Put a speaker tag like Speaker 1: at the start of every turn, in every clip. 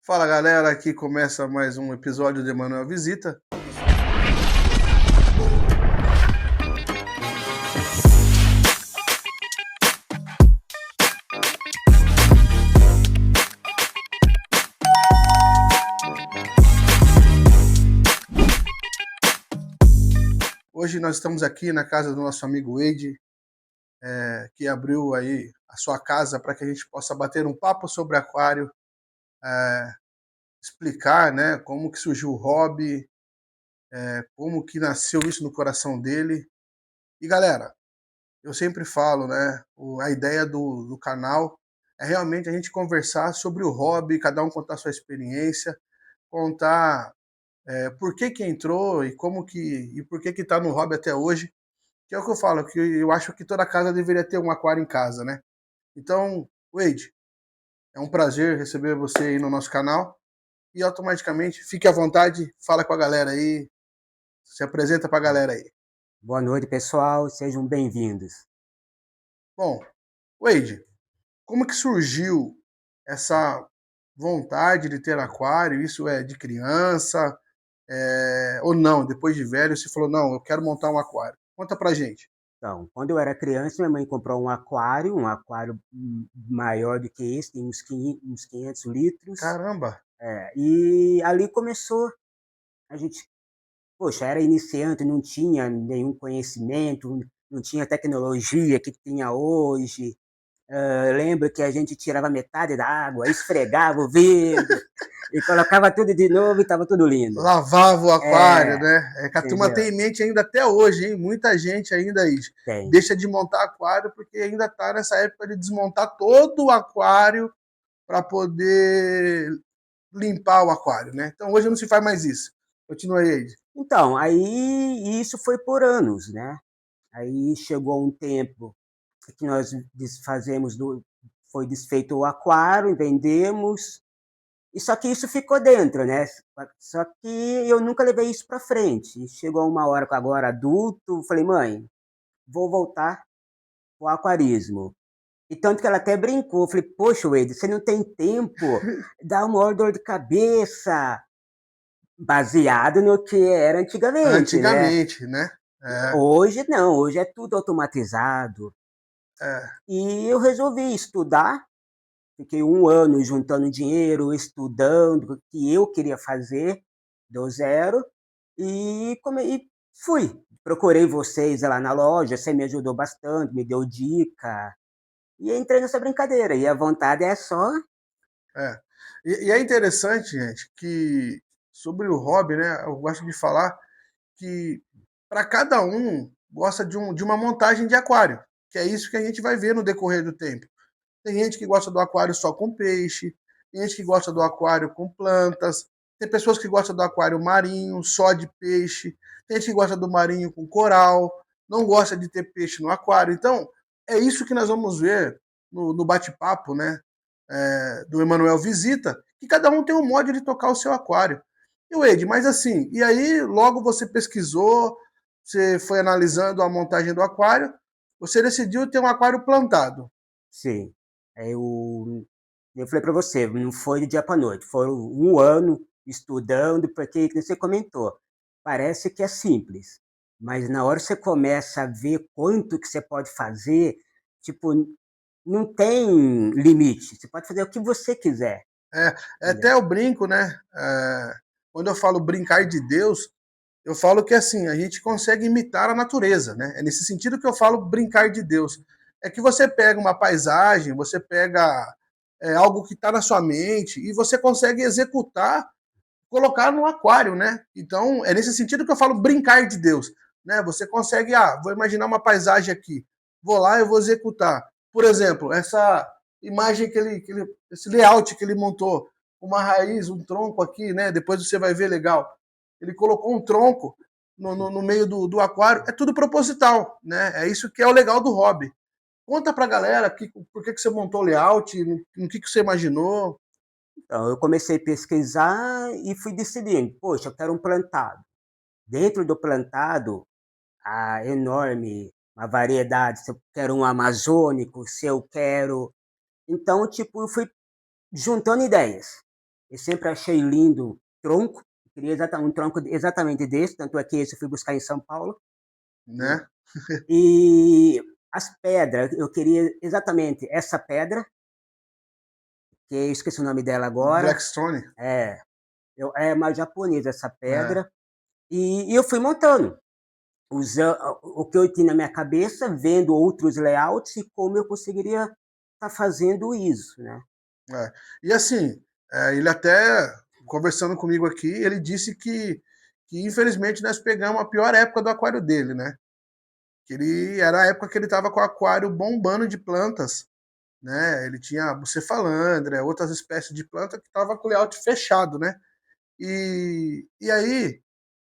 Speaker 1: Fala galera, aqui começa mais um episódio de Emanuel Visita. Hoje nós estamos aqui na casa do nosso amigo Wade, que abriu aí a sua casa para que a gente possa bater um papo sobre aquário, explicar, né, como que surgiu o hobby, como que nasceu isso no coração dele. E galera, eu sempre falo, né, a ideia do canal é realmente a gente conversar sobre o hobby, cada um contar a sua experiência, contar por que que entrou e como que e por que que tá no hobby até hoje, que é o que eu falo, que eu acho que toda casa deveria ter um aquário em casa, né? Então, Wade, é um prazer receber você aí no nosso canal e automaticamente fique à vontade, fala com a galera aí, se apresenta pra galera aí.
Speaker 2: Boa noite, pessoal. Sejam bem-vindos.
Speaker 1: Bom, Wade, como que surgiu essa vontade de ter aquário? Isso é de criança? Ou não, depois de velho, você falou, não, eu quero montar um aquário. Conta pra gente.
Speaker 2: Então, quando eu era criança, minha mãe comprou um aquário maior do que esse, tem uns 500 litros.
Speaker 1: Caramba!
Speaker 2: E ali começou. A gente, poxa, era iniciante, não tinha nenhum conhecimento, não tinha tecnologia que tinha hoje. Eu lembro que a gente tirava metade da água, esfregava o vidro e colocava tudo de novo e estava tudo lindo.
Speaker 1: Lavava o aquário,
Speaker 2: É,
Speaker 1: né? É que a turma
Speaker 2: entendeu?
Speaker 1: tem em mente ainda até hoje, hein? Muita gente ainda
Speaker 2: Tem.
Speaker 1: deixa de montar aquário porque ainda tá nessa época de desmontar todo o aquário para poder limpar o aquário, né? Então hoje não se faz mais isso. Continua aí.
Speaker 2: Então, aí isso foi por anos, né? Aí chegou um tempo que nós desfazemos foi desfeito o aquário, vendemos, e só que isso ficou dentro, né? Só que eu nunca levei isso para frente. Chegou uma hora que agora adulto, falei, mãe, vou voltar o aquarismo. E tanto que ela até brincou, falei, poxa, Wade, você não tem tempo, dá uma maior dor de cabeça, baseado no que era antigamente, né?
Speaker 1: Antigamente, né? É,
Speaker 2: Hoje não, hoje é tudo automatizado.
Speaker 1: é,
Speaker 2: E eu resolvi estudar, fiquei um ano juntando dinheiro, estudando o que eu queria fazer do zero e fui. Procurei vocês lá na loja, você me ajudou bastante, me deu dica. E entrei nessa brincadeira. E a vontade é só.
Speaker 1: é. E é interessante, gente, que sobre o hobby, né? Eu gosto de falar que para cada um gosta de uma montagem de aquário, que é isso que a gente vai ver no decorrer do tempo. Tem gente que gosta do aquário só com peixe, tem gente que gosta do aquário com plantas, tem pessoas que gostam do aquário marinho, só de peixe, tem gente que gosta do marinho com coral, não gosta de ter peixe no aquário. Então, é isso que nós vamos ver no bate-papo, né? Do Emanuel Visita, que cada um tem um modo de tocar o seu aquário. E o Ed, mas assim, e aí logo você pesquisou, você foi analisando a montagem do aquário, você decidiu ter um aquário plantado.
Speaker 2: Sim. Eu falei para você, não foi de dia para noite, foram um ano estudando, porque, como você comentou, parece que é simples, mas na hora que você começa a ver quanto que você pode fazer, tipo, não tem limite, você pode fazer o que você quiser,
Speaker 1: Até
Speaker 2: entendeu?
Speaker 1: eu brinco, né? Quando eu falo brincar de Deus, eu falo que assim, a gente consegue imitar a natureza, né? É nesse sentido que eu falo brincar de Deus. É que você pega uma paisagem, você pega algo que está na sua mente e você consegue executar, colocar no aquário, né? Então, é nesse sentido que eu falo brincar de Deus, né? Você consegue, vou imaginar uma paisagem aqui, vou lá e vou executar. Por exemplo, essa imagem esse layout que ele montou, uma raiz, um tronco aqui, né? Depois você vai ver legal. Ele colocou um tronco no meio do aquário, é tudo proposital, né? É isso que é o legal do hobby. Conta pra galera por que você montou o layout, no que você imaginou.
Speaker 2: Então, eu comecei a pesquisar e fui decidindo, poxa, eu quero um plantado. Dentro do plantado, a enorme uma variedade, se eu quero um amazônico, se eu quero. Então, tipo, eu fui juntando ideias. Eu sempre achei lindo tronco, queria um tronco exatamente desse, tanto é que esse eu fui buscar em São Paulo.
Speaker 1: né?
Speaker 2: E as pedras, eu queria exatamente essa pedra, que eu esqueci o nome dela agora.
Speaker 1: Blackstone.
Speaker 2: É, é mais japonesa essa
Speaker 1: É,
Speaker 2: pedra. E eu fui montando, usando o que eu tinha na minha cabeça, vendo outros layouts e como eu conseguiria estar fazendo isso, né?
Speaker 1: é. E assim, ele até, conversando comigo aqui, ele disse que infelizmente nós pegamos a pior época do aquário dele, né? Que ele era a época que ele estava com o aquário bombando de plantas, né? Ele tinha bucefalandra, outras espécies de planta que estava com o layout fechado, né? E aí,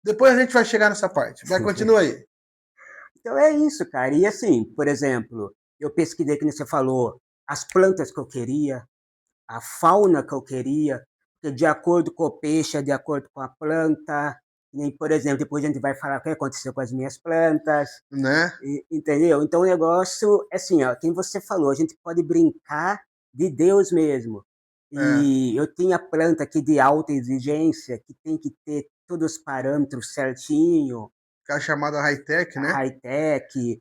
Speaker 1: depois a gente vai chegar nessa parte. Vai, continua aí.
Speaker 2: Então é isso, cara. E assim, por exemplo, eu pesquisei, que você falou, as plantas que eu queria, a fauna que eu queria, porque de acordo com o peixe, de acordo com a planta. Nem, por exemplo, depois a gente vai falar o que aconteceu com as minhas plantas,
Speaker 1: Né?
Speaker 2: entendeu? Então o negócio é assim, ó, quem você falou, a gente pode brincar de Deus mesmo.
Speaker 1: É,
Speaker 2: E eu tinha planta aqui de alta exigência, que tem que ter todos os parâmetros certinho,
Speaker 1: que é a chamada high-tech, né?
Speaker 2: high-tech,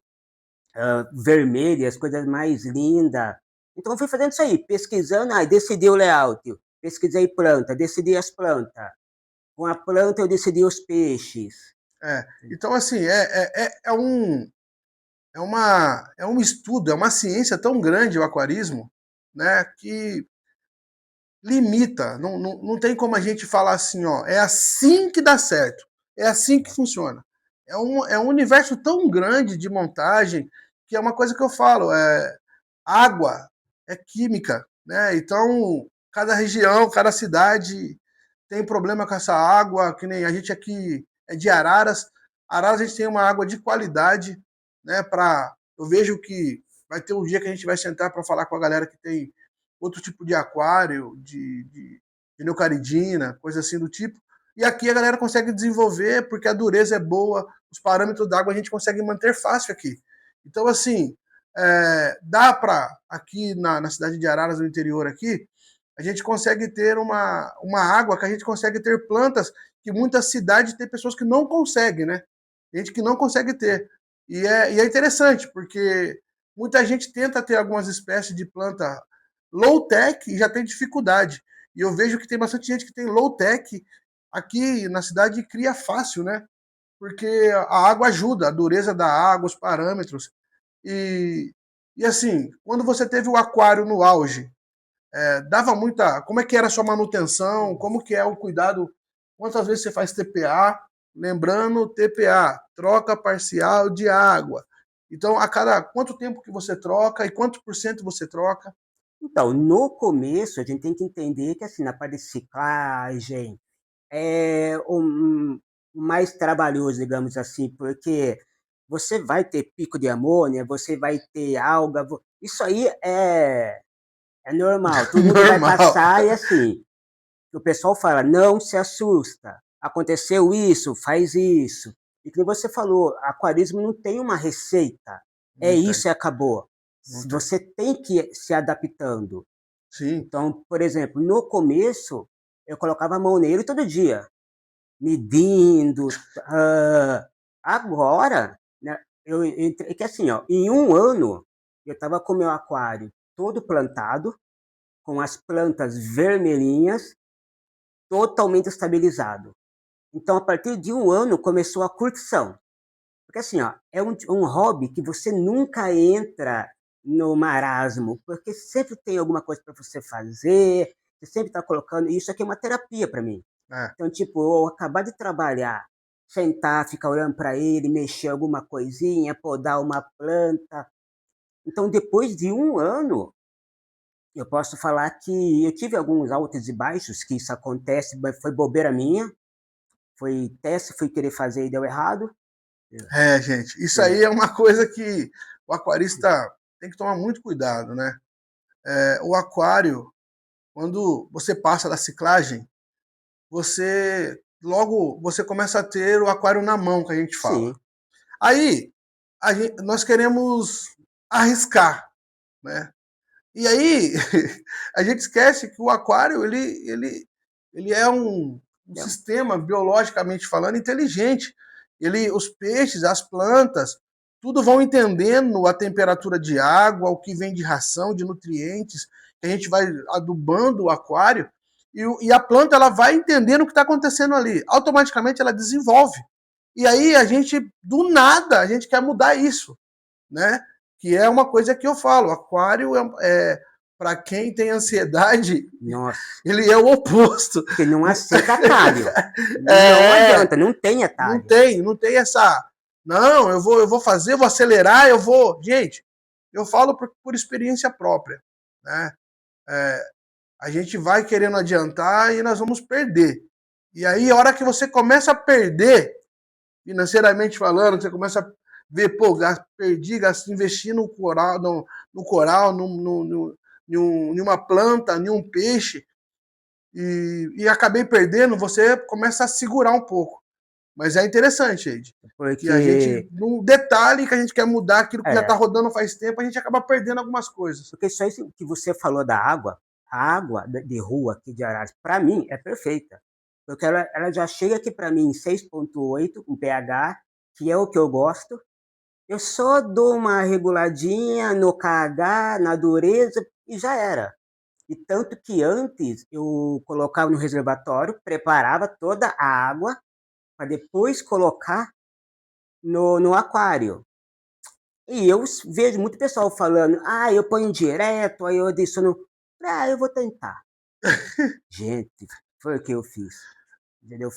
Speaker 2: vermelha, as coisas mais lindas. Então eu fui fazendo isso aí, pesquisando, aí decidi o layout, pesquisei planta, decidi as plantas. Com a planta eu decidi os peixes.
Speaker 1: Então, assim, é um estudo, é uma ciência tão grande o aquarismo, né, que limita, não tem como a gente falar assim, ó, é assim que dá certo, é assim que funciona. É um universo tão grande de montagem que é uma coisa que eu falo, água é química, né? Então, cada região, cada cidade tem problema com essa água, que nem a gente aqui é de Araras. Araras a gente tem uma água de qualidade, né? Eu vejo que vai ter um dia que a gente vai sentar para falar com a galera que tem outro tipo de aquário, de neocaridina, coisa assim do tipo. E aqui a galera consegue desenvolver porque a dureza é boa, os parâmetros d'água a gente consegue manter fácil aqui. Então, assim, dá para, aqui na cidade de Araras, no interior aqui, a gente consegue ter uma água que a gente consegue ter plantas que muitas cidades tem pessoas que não conseguem, né? Gente que não consegue ter. E é interessante, porque muita gente tenta ter algumas espécies de planta low-tech e já tem dificuldade. E eu vejo que tem bastante gente que tem low-tech aqui na cidade e cria fácil, né? Porque a água ajuda, a dureza da água, os parâmetros. E, e assim, quando você teve o aquário no auge, dava muita. Como é que era a sua manutenção? Como que é o cuidado? Quantas vezes você faz TPA? Lembrando, TPA, troca parcial de água. Então, a cada quanto tempo que você troca e quanto por cento você troca?
Speaker 2: Então, no começo, a gente tem que entender que assim, na parte de ciclagem é o mais trabalhoso, digamos assim, porque você vai ter pico de amônia, você vai ter alga, isso aí é normal, todo mundo vai
Speaker 1: Normal.
Speaker 2: passar e assim, o pessoal fala, não se assusta, aconteceu isso, faz isso. E como você falou, aquarismo não tem uma receita, é
Speaker 1: Não tem,
Speaker 2: isso e acabou.
Speaker 1: não tem.
Speaker 2: Você tem que ir se adaptando.
Speaker 1: Sim,
Speaker 2: Então, por exemplo, no começo, eu colocava a mão nele todo dia, medindo. Agora, né, é que assim, ó, em um ano, eu estava com meu aquário todo plantado, com as plantas vermelhinhas, totalmente estabilizado. Então, a partir de um ano, começou a curtição. Porque assim, ó, é um hobby que você nunca entra no marasmo, porque sempre tem alguma coisa para você fazer, você sempre está colocando. Isso aqui é uma terapia para mim.
Speaker 1: é.
Speaker 2: Então, tipo, eu acabar de trabalhar, sentar, ficar olhando para ele, mexer alguma coisinha, podar uma planta. Então, depois de um ano, eu posso falar que eu tive alguns altos e baixos, que isso acontece, mas foi bobeira minha, foi teste, fui querer fazer e deu errado.
Speaker 1: Gente, isso aí
Speaker 2: É,
Speaker 1: é uma coisa que o aquarista tem que tomar muito cuidado, né? O aquário, quando você passa da ciclagem, você começa a ter o aquário na mão, que a gente fala.
Speaker 2: sim,
Speaker 1: Aí nós queremos arriscar, né? E aí a gente esquece que o aquário ele é um
Speaker 2: É,
Speaker 1: sistema, biologicamente falando, inteligente. Os peixes, as plantas, tudo vão entendendo a temperatura de água, o que vem de ração, de nutrientes, que a gente vai adubando o aquário, e a planta ela vai entendendo o que está acontecendo ali. Automaticamente ela desenvolve. E aí a gente, do nada, a gente quer mudar isso, né? Que é uma coisa que eu falo, aquário para quem tem ansiedade,
Speaker 2: nossa,
Speaker 1: ele é o oposto.
Speaker 2: que não aceita atalho. Não
Speaker 1: É,
Speaker 2: adianta, não tem atalho.
Speaker 1: não tem essa. Não, eu vou fazer, eu vou acelerar, eu vou. Gente, eu falo por experiência própria, né? É, a gente vai querendo adiantar e nós vamos perder. E aí, a hora que você começa a perder, financeiramente falando, você começa a ver, pô, perdi, investi no coral, em uma planta, em um peixe, e acabei perdendo, você começa a segurar um pouco. Mas é interessante, Ed, que a gente,
Speaker 2: Porque,
Speaker 1: num detalhe que a gente quer mudar aquilo que já está
Speaker 2: é,
Speaker 1: rodando faz tempo, a gente acaba perdendo algumas coisas.
Speaker 2: porque só isso que você falou da água, a água de rua aqui de Araras, para mim, é perfeita. Porque ela já chega aqui para mim em 6,8 com pH, que é o que eu gosto. Eu só dou uma reguladinha no KH, na dureza, e já era. E tanto que antes eu colocava no reservatório, preparava toda a água para depois colocar no aquário. E eu vejo muito pessoal falando, eu ponho direto, aí eu adiciono. Eu vou tentar. Gente, foi o que eu fiz. Entendeu?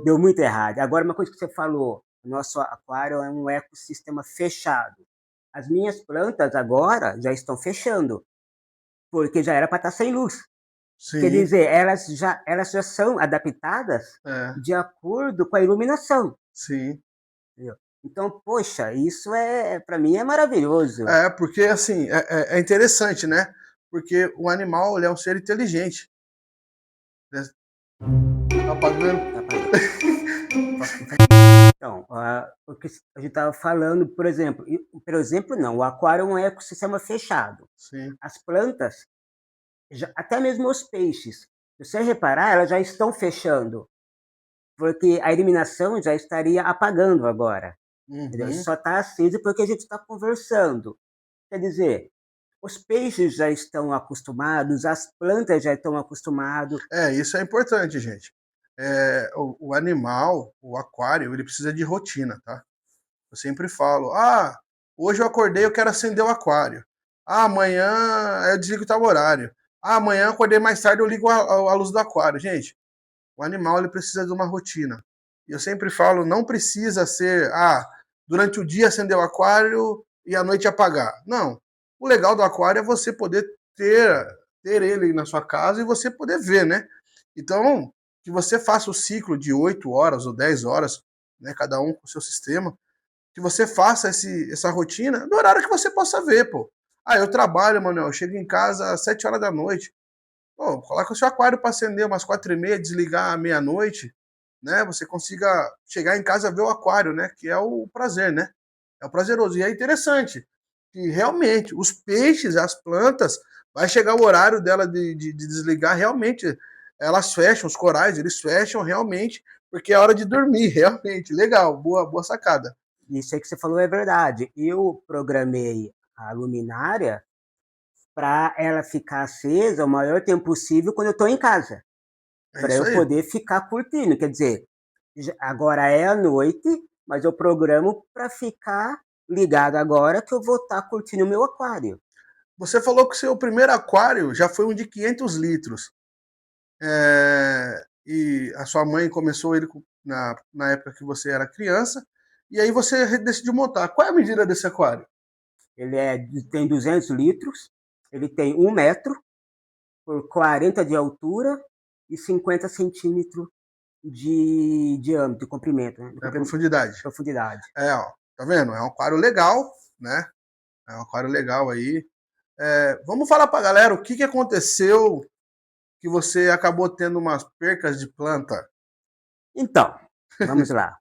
Speaker 2: Deu muito errado. Agora, uma coisa que você falou, o nosso aquário é um ecossistema fechado. As minhas plantas agora já estão fechando, porque já era para estar sem luz. Quer
Speaker 1: Sim,
Speaker 2: dizer, elas já são adaptadas
Speaker 1: é,
Speaker 2: de acordo com a iluminação.
Speaker 1: sim.
Speaker 2: Entendeu? Então, poxa, isso para mim é maravilhoso.
Speaker 1: É, porque assim, é interessante, né? Porque o animal ele é um ser inteligente. Né? Tá apagando?
Speaker 2: Tá apagando. Então, o que a gente estava falando, por exemplo, não, o aquário é um ecossistema fechado.
Speaker 1: Sim.
Speaker 2: As plantas, até mesmo os peixes, se você reparar, elas já estão fechando, porque a iluminação já estaria apagando agora. Entendeu?
Speaker 1: Uhum.
Speaker 2: Só está aceso porque a gente está conversando. Quer dizer, os peixes já estão acostumados, as plantas já estão acostumadas.
Speaker 1: Isso é importante, gente. O animal, o aquário, ele precisa de rotina, tá? Eu sempre falo, hoje eu acordei, eu quero acender o aquário. Amanhã eu desligo tal horário. Amanhã eu acordei mais tarde, eu ligo a luz do aquário. Gente, o animal ele precisa de uma rotina. E eu sempre falo, não precisa ser, durante o dia acender o aquário e à noite apagar. Não. O legal do aquário é você poder ter, ter ele na sua casa e você poder ver, né? Então, que você faça o ciclo de 8 horas ou 10 horas, né, cada um com o seu sistema, que você faça essa rotina no horário que você possa ver, pô. Eu trabalho, Manuel, eu chego em casa às 7 horas da noite. Pô, coloca o seu aquário para acender umas 4h30, desligar à meia-noite, né? Você consiga chegar em casa e ver o aquário, né? Que é o prazer, né? É o prazeroso. E é interessante que realmente os peixes, as plantas, vai chegar o horário dela de desligar, realmente elas fecham, os corais, eles fecham realmente, porque é hora de dormir, realmente. Legal, boa sacada.
Speaker 2: Isso aí que você falou é verdade. Eu programei a luminária para ela ficar acesa o maior tempo possível quando eu estou em casa,
Speaker 1: É
Speaker 2: para
Speaker 1: isso
Speaker 2: eu
Speaker 1: aí.
Speaker 2: poder ficar curtindo. Quer dizer, agora é a noite, mas eu programo para ficar ligado agora que eu vou estar curtindo o meu aquário.
Speaker 1: Você falou que o seu primeiro aquário já foi um de 500 litros. E a sua mãe começou ele na época que você era criança. E aí você decidiu montar. Qual é a medida desse aquário?
Speaker 2: Tem 200 litros, ele tem 1 metro por 40 de altura e 50 centímetros de diâmetro, de comprimento, né? De
Speaker 1: É, profundidade.
Speaker 2: profundidade.
Speaker 1: Ó. Tá vendo? É um aquário legal, né? É um aquário legal aí. Vamos falar pra galera o que aconteceu que você acabou tendo umas percas de planta.
Speaker 2: Então, vamos lá.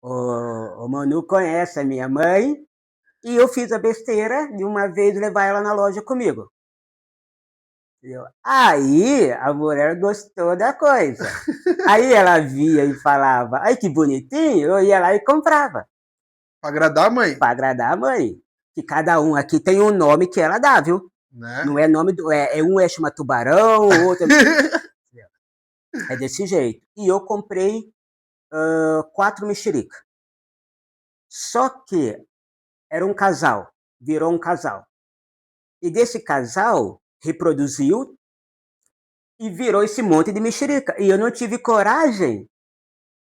Speaker 2: O Manu conhece a minha mãe e eu fiz a besteira de uma vez levar ela na loja comigo. entendeu? Aí a mulher gostou da coisa. Aí ela via e falava, ai que bonitinho, eu ia lá e comprava,
Speaker 1: Pra agradar a mãe,
Speaker 2: para agradar a mãe. Que cada um aqui tem um nome que ela dá, viu?
Speaker 1: né?
Speaker 2: Não é nome do. Um é chama tubarão, o outro é desse jeito. E eu comprei 4 mexerica. Só que era um casal, virou um casal. E desse casal reproduziu e virou esse monte de mexerica. E eu não tive coragem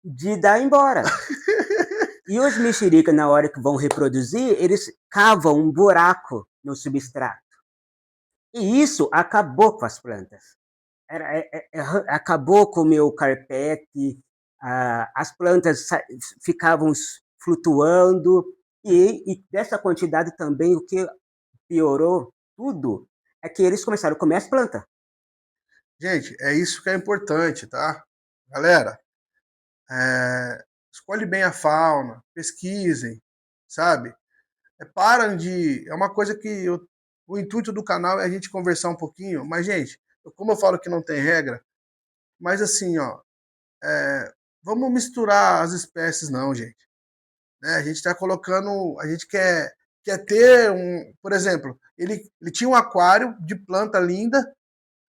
Speaker 2: de dar embora. E os mexerica, na hora que vão reproduzir, eles cavam um buraco no substrato. E isso acabou com as plantas. Acabou com o meu carpete, as plantas ficavam flutuando, e dessa quantidade também, o que piorou tudo é que eles começaram a comer as plantas.
Speaker 1: Gente, é isso que é importante, tá? Galera, escolhe bem a fauna, pesquisem, sabe? Param de. É uma coisa que o intuito do canal é a gente conversar um pouquinho, mas, gente, como eu falo que não tem regra, mas assim, ó, vamos misturar as espécies, não, gente. Né? A gente está colocando. A gente quer ter um. Por exemplo, ele tinha um aquário de planta linda,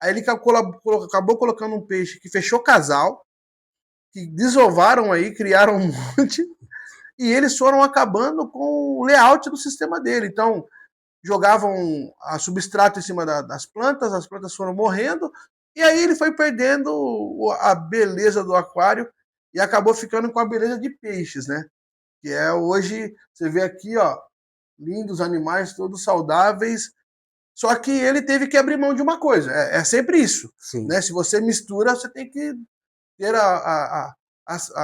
Speaker 1: aí ele acabou colocando um peixe que fechou casal, que desovaram aí, criaram um monte, e eles foram acabando com o layout do sistema dele. Então, jogavam a substrato em cima das plantas, as plantas foram morrendo, e aí ele foi perdendo a beleza do aquário e acabou ficando com a beleza de peixes, né? Que é hoje, você vê aqui, ó, lindos animais, todos saudáveis, só que ele teve que abrir mão de uma coisa, é sempre isso,
Speaker 2: Sim.
Speaker 1: né? Se você mistura, você tem que ter a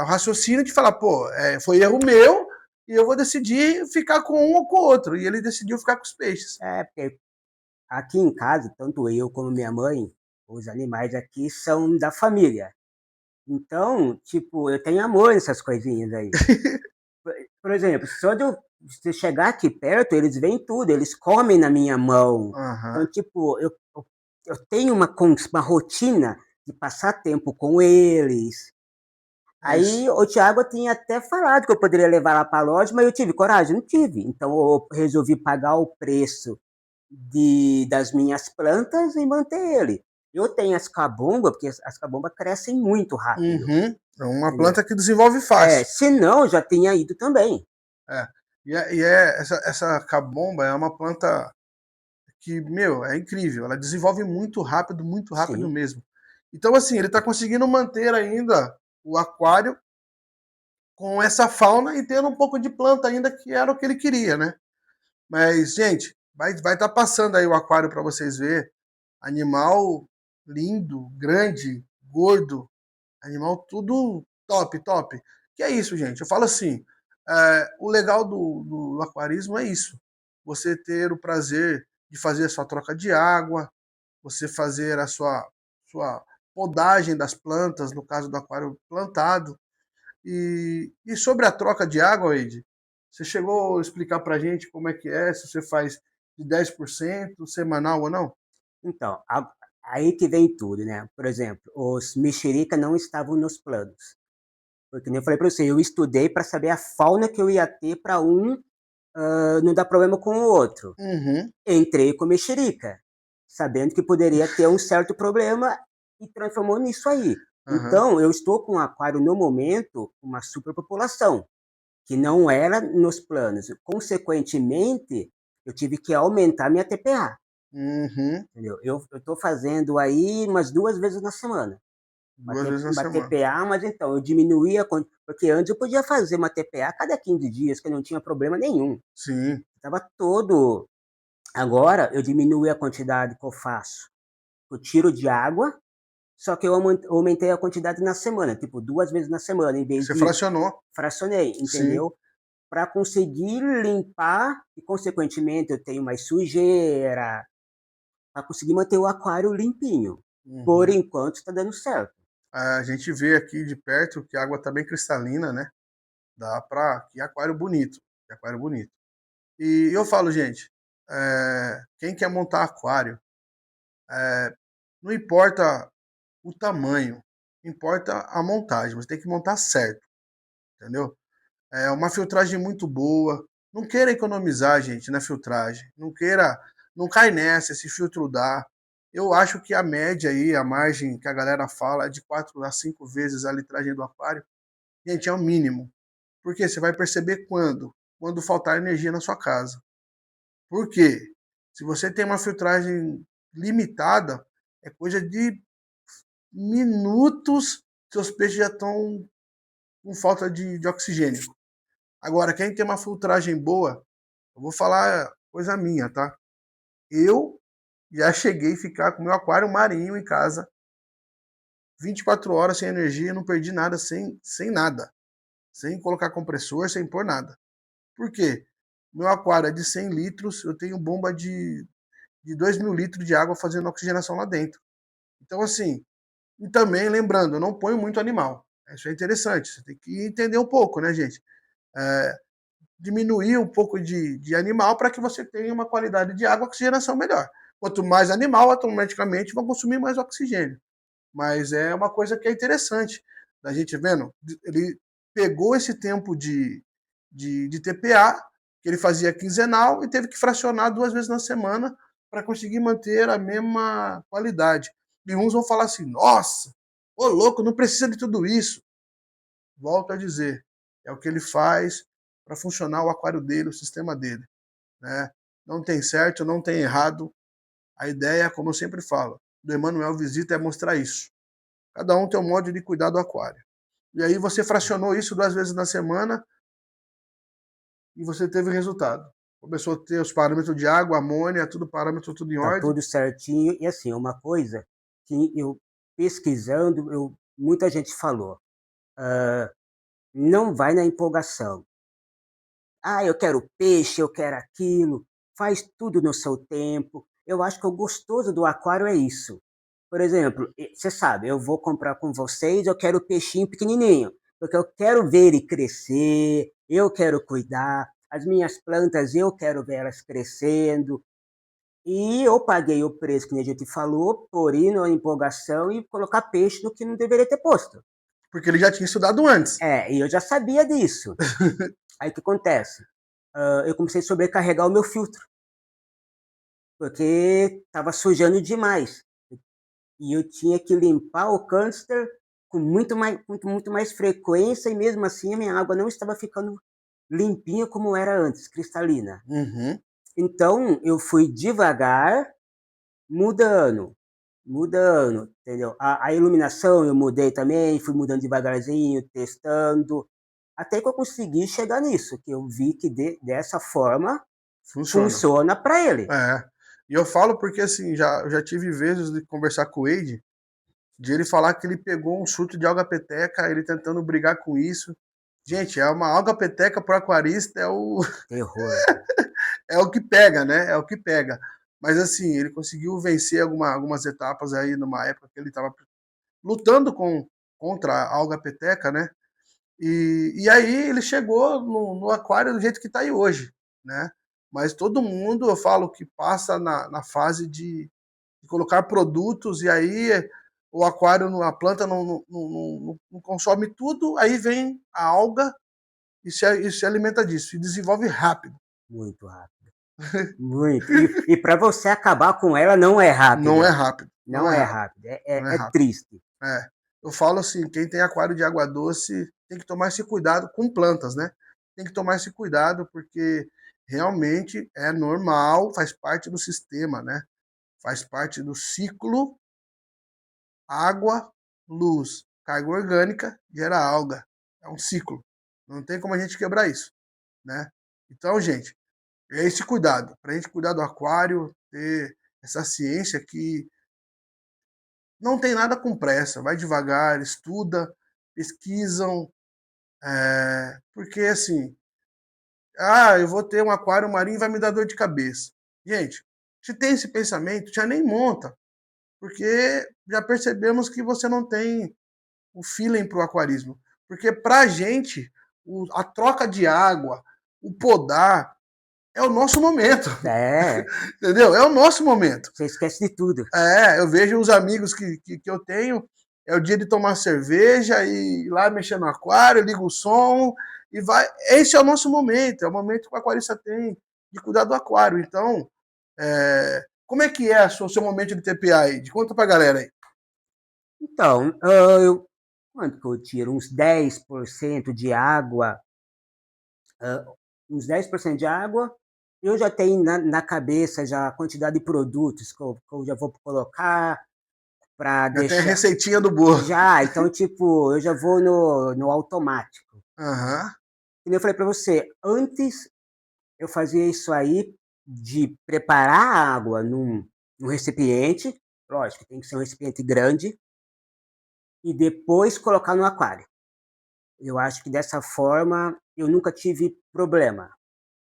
Speaker 1: raciocínio de falar, pô, foi erro meu e eu vou decidir ficar com um ou com o outro. E ele decidiu ficar com os peixes.
Speaker 2: Porque aqui em casa, tanto eu como minha mãe, os animais aqui são da família. Então, tipo, eu tenho amor nessas coisinhas aí. Por exemplo, só de eu chegar aqui perto, eles veem tudo, eles comem na minha mão.
Speaker 1: Aham.
Speaker 2: Então, tipo, eu tenho uma rotina de passar tempo com eles.
Speaker 1: É isso.
Speaker 2: Aí o Thiago tinha até falado que eu poderia levar lá para a loja, mas eu tive coragem? Não tive. Então eu resolvi pagar o preço das minhas plantas e manter ele. Eu tenho as cabumbas, porque as cabumbas crescem muito rápido,
Speaker 1: Uhum. É uma
Speaker 2: entendeu?
Speaker 1: planta que desenvolve fácil.
Speaker 2: Se não, já tinha ido também.
Speaker 1: É. Essa cabomba é uma planta que, meu, é incrível. Ela desenvolve muito rápido
Speaker 2: Sim,
Speaker 1: mesmo. Então, assim, ele está conseguindo manter ainda o aquário com essa fauna e tendo um pouco de planta ainda, que era o que ele queria, né? Mas, gente, vai estar passando aí o aquário para vocês verem. Animal lindo, grande, gordo, animal tudo top, top. Que é isso, gente. Eu falo assim, o legal do aquarismo é isso. Você ter o prazer de fazer a sua troca de água, você fazer a sua podagem das plantas, no caso do aquário plantado. E sobre a troca de água, Eide, você chegou a explicar pra gente como é que é, se você faz de 10% semanal ou não?
Speaker 2: então, aí que vem tudo, né? Por exemplo, os mexerica não estavam nos planos. Porque nem eu falei para você, eu estudei para saber a fauna que eu ia ter para não dar problema com o outro.
Speaker 1: Uhum,
Speaker 2: Entrei com mexerica, sabendo que poderia ter um certo problema e transformou nisso aí.
Speaker 1: uhum.
Speaker 2: Então, eu estou com um aquário no momento, uma superpopulação, que não era nos planos. Consequentemente, eu tive que aumentar minha TPA.
Speaker 1: Uhum.
Speaker 2: Entendeu? Eu estou fazendo aí umas 2 vezes na semana.
Speaker 1: Duas vezes na
Speaker 2: Uma
Speaker 1: semana.
Speaker 2: TPA, mas então, eu diminuía, porque antes eu podia fazer uma TPA a cada 15 dias, que não tinha problema nenhum.
Speaker 1: Sim.
Speaker 2: Estava todo. Agora, eu diminui a quantidade que eu faço. Eu tiro de água, só que eu aumentei a quantidade na semana, tipo 2 vezes na semana, em vez
Speaker 1: Você
Speaker 2: de
Speaker 1: fracionou.
Speaker 2: fracionei,
Speaker 1: Sim.
Speaker 2: entendeu? Para conseguir limpar e, consequentemente, eu tenho mais sujeira, para conseguir manter o aquário limpinho. Por
Speaker 1: Uhum.
Speaker 2: enquanto, está dando certo.
Speaker 1: A gente vê aqui de perto que a água tá bem cristalina, né? Dá pra. Que aquário bonito. Que aquário bonito. E eu falo, gente, quem quer montar aquário, Não importa o tamanho, importa a montagem. Você tem que montar certo, entendeu? É uma filtragem muito boa. Não queira economizar, gente, na filtragem. Não cai nessa, esse filtro dá. Eu acho que a média aí, a margem que a galera fala é de 4 a 5 vezes a litragem do aquário. Gente, é o mínimo. Porque você vai perceber quando? Quando faltar energia na sua casa. Por quê? Se você tem uma filtragem limitada, é coisa de minutos, seus peixes já estão com falta de oxigênio. Agora, quem tem uma filtragem boa, eu vou falar coisa minha, tá? Eu já cheguei a ficar com meu aquário marinho em casa 24 horas sem energia, não perdi nada, sem nada. Sem colocar compressor, sem pôr nada. Por quê? Meu aquário é de 100 litros, eu tenho bomba de 2.000 litros de água fazendo oxigenação lá dentro. Então, assim, e também, lembrando, eu não ponho muito animal. Isso é interessante, você tem que entender um pouco, né, gente? Diminuir um pouco de animal para que você tenha uma qualidade de água e oxigenação melhor. Quanto mais animal, automaticamente vão consumir mais oxigênio. Mas é uma coisa que é interessante. A gente vendo, ele pegou esse tempo de TPA, que ele fazia quinzenal, e teve que fracionar 2 vezes na semana para conseguir manter a mesma qualidade. E uns vão falar assim, nossa, ô louco, não precisa de tudo isso. Volto a dizer, é o que ele faz para funcionar o aquário dele, o sistema dele. Né? Não tem certo, não tem errado. A ideia, como eu sempre falo, do Emanuel Visita é mostrar isso. Cada um tem um modo de cuidar do aquário. E aí você fracionou isso 2 vezes na semana e você teve resultado. Começou a ter os parâmetros de água, amônia, tudo parâmetro, tudo em
Speaker 2: Tá
Speaker 1: ordem.
Speaker 2: tudo certinho. E assim, uma coisa que eu pesquisando, muita gente falou, não vai na empolgação. Ah, eu quero peixe, eu quero aquilo. Faz tudo no seu tempo. Eu acho que o gostoso do aquário é isso. Por exemplo, você sabe, eu vou comprar com vocês, eu quero peixinho pequenininho, porque eu quero ver ele crescer, eu quero cuidar. As minhas plantas, eu quero ver elas crescendo. E eu paguei o preço que a gente falou, por ir na empolgação e colocar peixe no que não deveria ter posto.
Speaker 1: Porque ele já tinha estudado antes.
Speaker 2: E eu já sabia disso. Aí o que acontece? Eu comecei a sobrecarregar o meu filtro, porque estava sujando demais. E eu tinha que limpar o canister com muito mais frequência, e mesmo assim a minha água não estava ficando limpinha como era antes, cristalina.
Speaker 1: Uhum.
Speaker 2: Então eu fui devagar, mudando, mudando, entendeu? A iluminação eu mudei também, fui mudando devagarzinho, testando, até que eu consegui chegar nisso, que eu vi que dessa forma funciona para ele.
Speaker 1: E eu falo porque, assim, já tive vezes de conversar com o Wade, de ele falar que ele pegou um surto de alga-peteca, ele tentando brigar com isso. Gente, é uma alga-peteca pro aquarista,
Speaker 2: Terror.
Speaker 1: é o que pega, né? É o que pega. Mas, assim, ele conseguiu vencer algumas etapas aí numa época que ele estava lutando contra a alga-peteca, né? E aí ele chegou no aquário do jeito que está aí hoje, né? Mas todo mundo, eu falo, que passa na fase de colocar produtos e aí o aquário, a planta não consome tudo, aí vem a alga e se alimenta disso, e desenvolve rápido.
Speaker 2: Muito rápido. Muito. E para você acabar com ela não é
Speaker 1: Não é
Speaker 2: rápido.
Speaker 1: rápido. Não
Speaker 2: Não
Speaker 1: é
Speaker 2: é
Speaker 1: rápido.
Speaker 2: rápido.
Speaker 1: Não é
Speaker 2: É
Speaker 1: rápido.
Speaker 2: triste.
Speaker 1: Eu falo assim, quem tem aquário de água doce tem que tomar esse cuidado com plantas, né? Tem que tomar esse cuidado porque realmente é normal, faz parte do sistema, né? Faz parte do ciclo água, luz, carga orgânica, gera alga. É um ciclo. Não tem como a gente quebrar isso, né? Então, gente, é esse cuidado. Para a gente cuidar do aquário, ter essa ciência que não tem nada com pressa. Vai devagar, estuda, pesquisam. Porque, assim, eu vou ter um aquário marinho e vai me dar dor de cabeça. Gente, se tem esse pensamento, já nem monta. Porque já percebemos que você não tem o feeling para o aquarismo. Porque para a gente, a troca de água, o podar, é o nosso momento.
Speaker 2: É,
Speaker 1: Entendeu? É o nosso momento.
Speaker 2: você esquece de tudo.
Speaker 1: Eu vejo os amigos que eu tenho, é o dia de tomar cerveja e ir lá mexer no aquário, liga o som e vai. Esse é o nosso momento, é o momento que o aquarista tem de cuidar do aquário. Então, como é que é o seu momento de TPA aí? Conta pra galera aí.
Speaker 2: Então, quanto que eu tiro? Uns 10% de água, uns 10% de água, eu já tenho na cabeça já a quantidade de produtos que eu já vou colocar para
Speaker 1: Já tem a
Speaker 2: deixar.
Speaker 1: receitinha do bolo.
Speaker 2: Já, então, tipo, eu já vou no automático.
Speaker 1: Aham.
Speaker 2: E eu falei para você, antes eu fazia isso aí de preparar a água num recipiente, lógico, tem que ser um recipiente grande, e depois colocar no aquário. Eu acho que dessa forma eu nunca tive problema.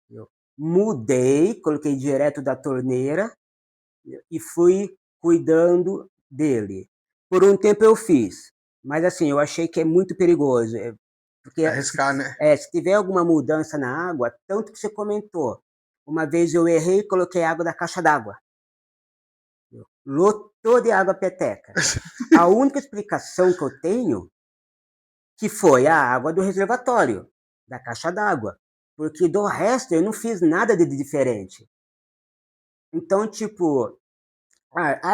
Speaker 2: Eu mudei, coloquei direto da torneira e fui cuidando dele. Por um tempo eu fiz, mas assim, eu achei que é muito perigoso. Porque
Speaker 1: Arriscar, né?
Speaker 2: se tiver alguma mudança na água, tanto que você comentou, uma vez eu errei e coloquei água da caixa d'água. Lotou de água peteca. A única explicação que eu tenho que foi a água do reservatório, da caixa d'água. Porque do resto eu não fiz nada de diferente. Então, tipo,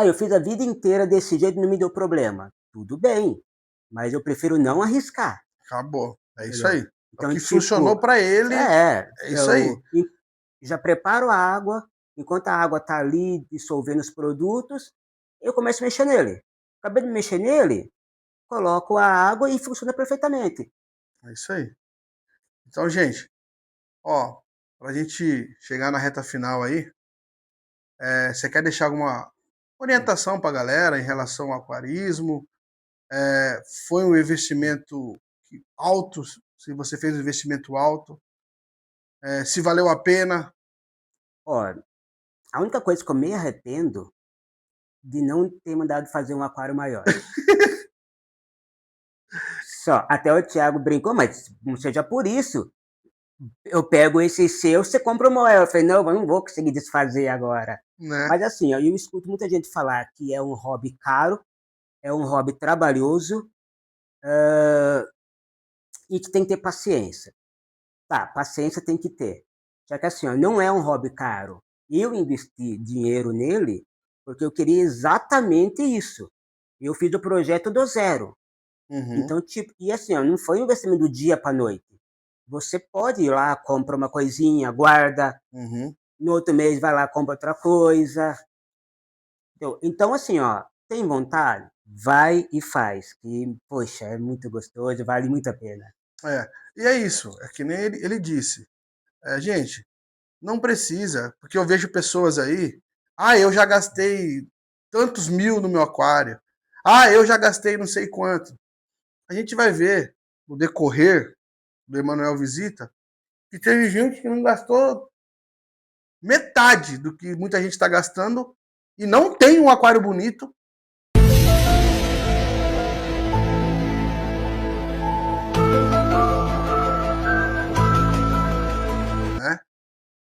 Speaker 2: eu fiz a vida inteira desse jeito e não me deu problema. Tudo bem, mas eu prefiro não arriscar.
Speaker 1: Acabou. É isso
Speaker 2: Entendeu?
Speaker 1: aí. É o
Speaker 2: Então,
Speaker 1: que funcionou
Speaker 2: tipo,
Speaker 1: para ele. É isso aí.
Speaker 2: eu já preparo a água, enquanto a água está ali dissolvendo os produtos, eu começo a mexer nele. Acabei de mexer nele, coloco a água e funciona perfeitamente.
Speaker 1: É isso aí. Então, gente, ó, pra gente chegar na reta final aí, você quer deixar alguma orientação pra galera em relação ao aquarismo? Foi um investimento alto, se você fez um investimento alto, se valeu a pena.
Speaker 2: Ó, a única coisa que eu me arrependo de não ter mandado fazer um aquário maior. Só, até o Thiago brincou, mas não seja por isso. Eu pego esse seu, você compra o maior. Eu falei, não, eu não vou conseguir desfazer agora.
Speaker 1: Né?
Speaker 2: Mas assim, eu escuto muita gente falar que é um hobby caro, é um hobby trabalhoso, e que tem que ter paciência. Tá, paciência tem que ter. Só que assim, ó, não é um hobby caro. Eu investi dinheiro nele porque eu queria exatamente isso. Eu fiz o projeto do zero.
Speaker 1: Uhum,
Speaker 2: Então, tipo, e assim, ó, não foi um investimento do dia para noite. Você pode ir lá, compra uma coisinha, guarda,
Speaker 1: uhum.
Speaker 2: no outro mês vai lá, compra outra coisa. Então, assim, ó, tem vontade? Vai e faz. Que, poxa, é muito gostoso, vale muito a pena.
Speaker 1: E é isso, é que nem ele disse. Gente, não precisa, porque eu vejo pessoas aí, eu já gastei tantos mil no meu aquário. Eu já gastei não sei quanto. A gente vai ver no decorrer do Emanuel Visita que teve gente que não gastou metade do que muita gente está gastando e não tem um aquário bonito. Né?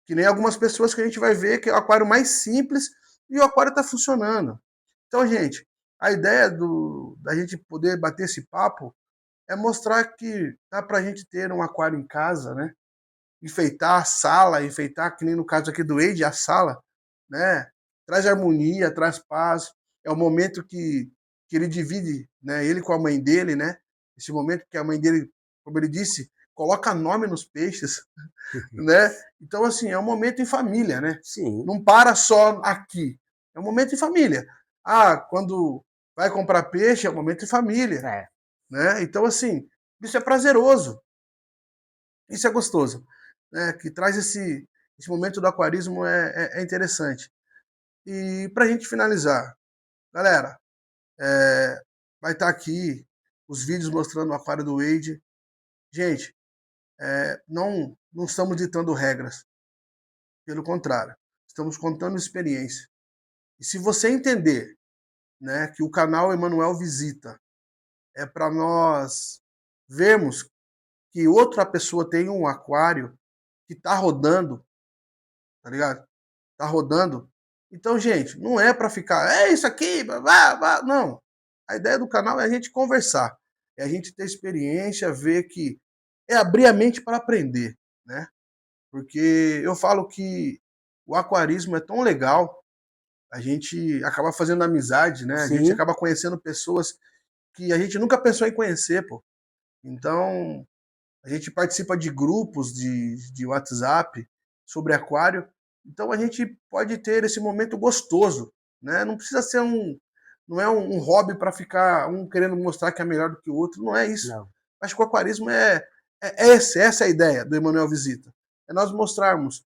Speaker 1: Que nem algumas pessoas que a gente vai ver que é o aquário mais simples e o aquário está funcionando. Então, gente, a ideia da gente poder bater esse papo é mostrar que dá para a gente ter um aquário em casa, né? Enfeitar a sala, enfeitar, que nem no caso aqui do Eide, a sala, né? Traz harmonia, traz paz. É o momento que ele divide, né? Ele com a mãe dele, né? Esse momento que a mãe dele, como ele disse, coloca nome nos peixes, né? Então, assim, é um momento em família, né?
Speaker 2: Sim,
Speaker 1: Não para só aqui. É um momento em família. Quando vai comprar peixe, é um momento em família,
Speaker 2: é.
Speaker 1: né? Então, assim, isso é prazeroso. Isso é gostoso, né? Que traz esse momento do aquarismo é interessante. E para a gente finalizar, galera, vai estar aqui os vídeos mostrando o aquário do Wade. Gente, não estamos ditando regras, pelo contrário, estamos contando experiência. E se você entender, né, que o canal Emanuel Visita é para nós vermos que outra pessoa tem um aquário que está rodando, tá ligado? Tá rodando. Então, gente, não é para ficar, é isso aqui, vá, vá. Não. A ideia do canal é a gente conversar, é a gente ter experiência, ver que é abrir a mente para aprender, né? Porque eu falo que o aquarismo é tão legal, a gente acaba fazendo amizade, né? A gente
Speaker 2: Sim,
Speaker 1: acaba conhecendo pessoas que a gente nunca pensou em conhecer, pô. Então, a gente participa de grupos de WhatsApp sobre aquário. Então, a gente pode ter esse momento gostoso, né? Não precisa ser não é um hobby para ficar um querendo mostrar que é melhor do que o outro. Não é isso.
Speaker 2: não.
Speaker 1: Acho que o aquarismo essa é a ideia do Emanuel Visita. É nós mostrarmos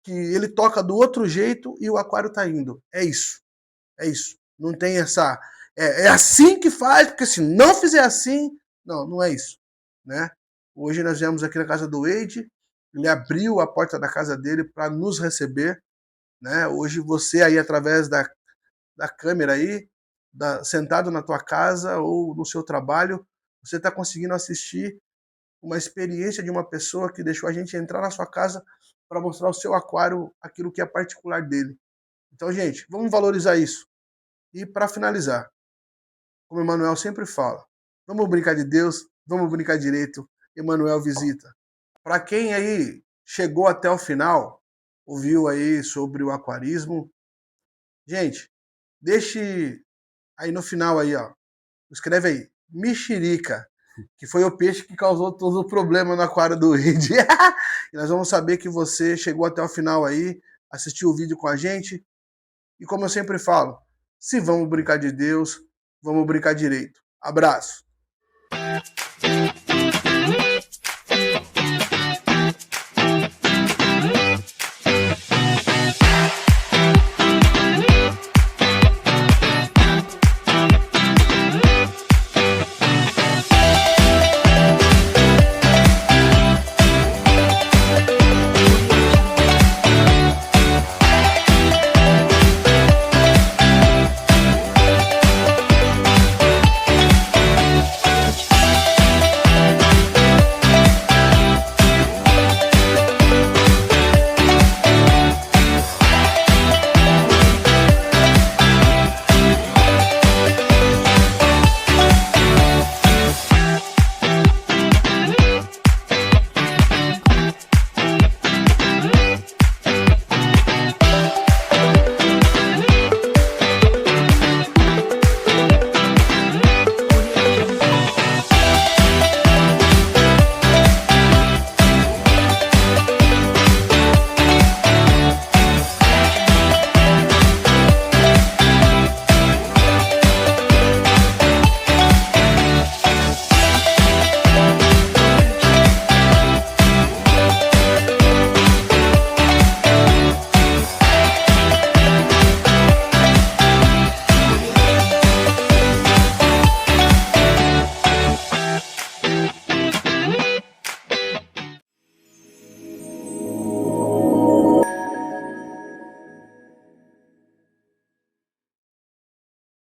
Speaker 1: que ele toca do outro jeito e o aquário tá indo. É isso. É isso. Não tem essa. É assim que faz, porque se não fizer assim. Não, não é isso. Né? Hoje nós viemos aqui na casa do Wade, ele abriu a porta da casa dele para nos receber. Né? Hoje você aí, através da câmera aí, sentado na tua casa ou no seu trabalho, você está conseguindo assistir uma experiência de uma pessoa que deixou a gente entrar na sua casa para mostrar o seu aquário, aquilo que é particular dele. Então, gente, vamos valorizar isso. E para finalizar, como o Emanuel sempre fala, vamos brincar de Deus, vamos brincar direito. Emanuel Visita. Para quem aí chegou até o final, ouviu aí sobre o aquarismo, gente, deixe aí no final aí, ó, escreve aí, mexerica, que foi o peixe que causou todo o problema no aquário do Id. E nós vamos saber que você chegou até o final aí, assistiu o vídeo com a gente. E como eu sempre falo, se vamos brincar de Deus, vamos brincar direito. Abraço.